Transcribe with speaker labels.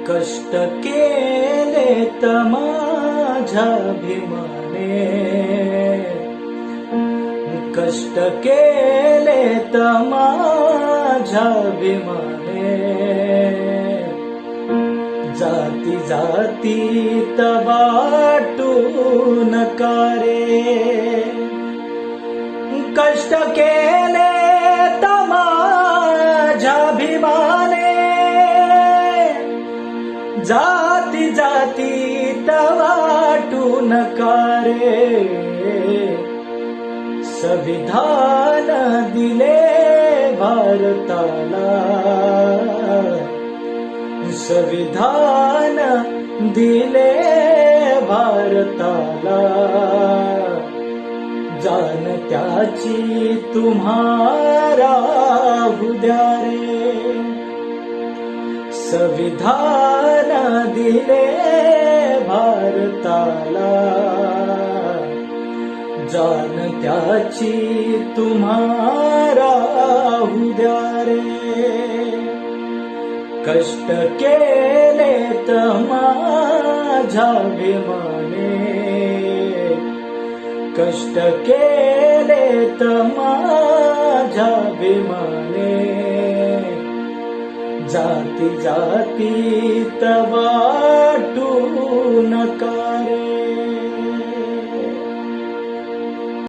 Speaker 1: कष्ट केलेत माझ्या भीमाने, कष्ट केलेत माझ्या भीमाने, जाती जातीत वाटू नका रे, कष्ट केलेत माझ्या भीमाने, जाती जातीत वाटू नका रे, संविधान दिले भारताला, संविधान दिले भारताला, जाण त्याची तुम्हारा उद्या रे, संविधान दिले भारताला, जाण त्याची तुम्हारा उद्या रे, कष्ट केलेत माझ्या भीमाने, कष्ट केलेत माझ्या भीमाने, जाती जातीत वाटू नका